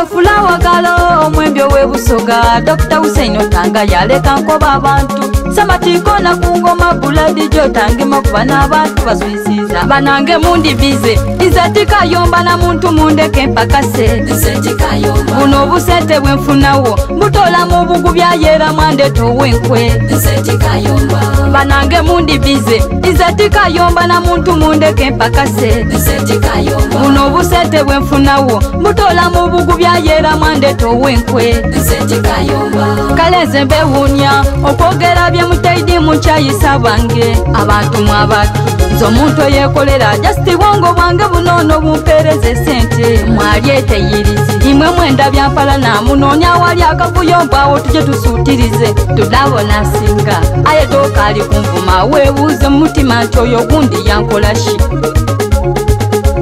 ono Fulawa Galo omwembyo w'ebusoga Dr. Hussein Otanga yaleka nkoba abantu Samatiko na kungoma buladi jotange makuba n'abantu baswisiza banange mundi bize izatika yomba na muntu mundeke mpakase izatika yomba buno busente bwenfunawo butola mu bugu byayera mwande towenkwe izatika yomba banange mundi bize izatika yomba na muntu mundeke mpakase izatika yomba buno busente bwenfunawo butola mu bugu byayera mwande towenkwe izatika yomba kaleze bewunya okwogera bye mutaidi muchayisa bange abantu mwabaki nzo muntu yekolera just bongo bwange bunono bumpereze sente mwalyete yirizi imwe mwenda byampala na munonya wali akavuyo bawo tuje tusutirize tudabona singa aye dokali kumvuma webuze mutima ntoyo gundi yankolashi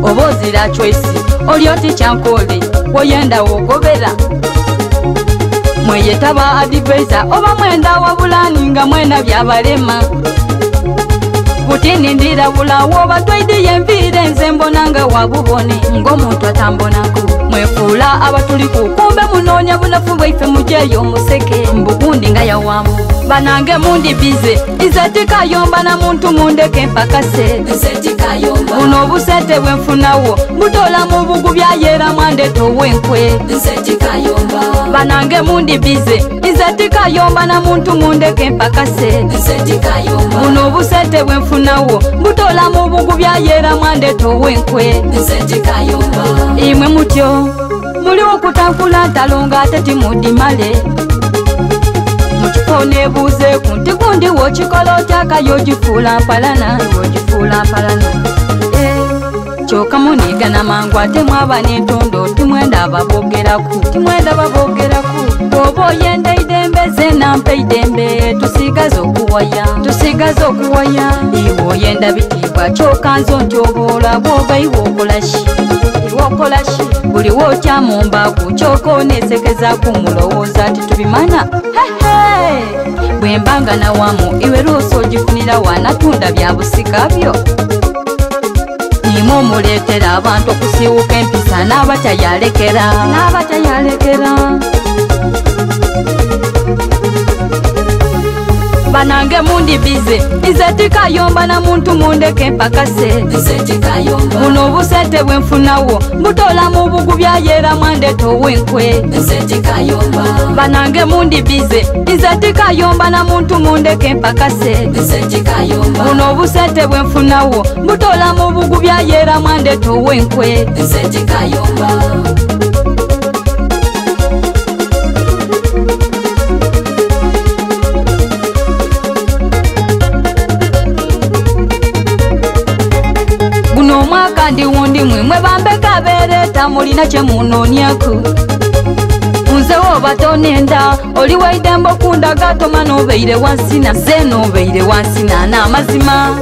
obozira choice olioti chankole woyenda wogobera mweyetaba advisor oba mwenda wabulani nga mwena byabalema butini ndira bulawo batwaidi yemvire nze mbonanga wabubone ng'omuntu atambonako mwefula abatuli kukumbe munonya bunafu bwaife mujeyo museke mbugundi nga yawamu banange mundi bize izatika yomba na muntu mundeke mpakase izatika yomba buno busente bwenfunawo butola mu bugu byayera mwande towenkwe izatika yomba banange mundi bize izatika yomba na muntu mundeke mpakase izatika yomba buno busente bwenfunawo butola mu bugu byayera mwande towenkwe izatika yomba imwe mutyo muli okutankula ntalonga ate timudimale mukifone buze kunti gundi wokikola otyakayo ogifula mpalana kyoka munigana mangu ate mwaba n'entondo timwenda babogeraku oba oyenda idembe ze nampa idembe tusigaze okuwaya iwe oyenda bitiibwa kyoka nzo ntyoboola bwoba iwe okolashi buli wokyamumbaku kyoka oneesekezaku mulowooza ati tubimana bwembanga nawamu iwe lwoosi ogifunira wanatunda bya busika byo nimwo muleetera abantu okusiiwuka empisa n'abatayalekera banange mundi bize izatika yomba na muntu mundeke mpakase izatika yomba buno busente bwenfunawo butola mu bugu byayera mwande towenkwe izatika yomba banange mundi bize izatika yomba na muntu mundeke mpakase izatika yomba buno busente bwenfunawo butola mu bugu byayera mwande towenkwe izatika yomba ndi wundi mwemwe bambeka bereta mulina kye munonyaku nze woba tonenda oli waidembo kundaga toma nobeire wansina ze nobeire wansina n'amazima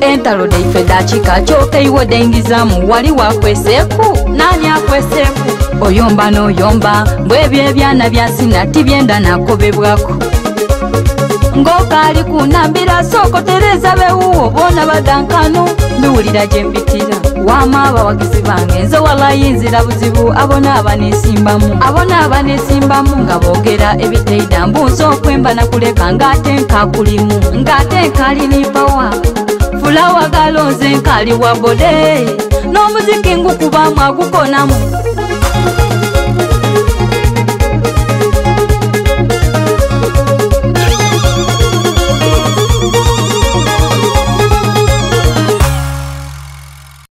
entalo deife dakika kyoka iwe dengizamu wali wakweseku nani akweseku oyomba n'oyomba bwebyo ebyana byasina tibyenda nakobebwako ng'okali kunambira sookotereza bewuwo boona badankano mbiwulira gye mbitira wama abawagizi bange nze walayinzira buzibu abona abanesimbamu nga boogera ebiteida mbuuza okwemba nakuleka ng'ate nkakulimu ng'ate nkali pawa Fulawa Galo nze nkali wa bode n'omuziki ngukubamu agukonamu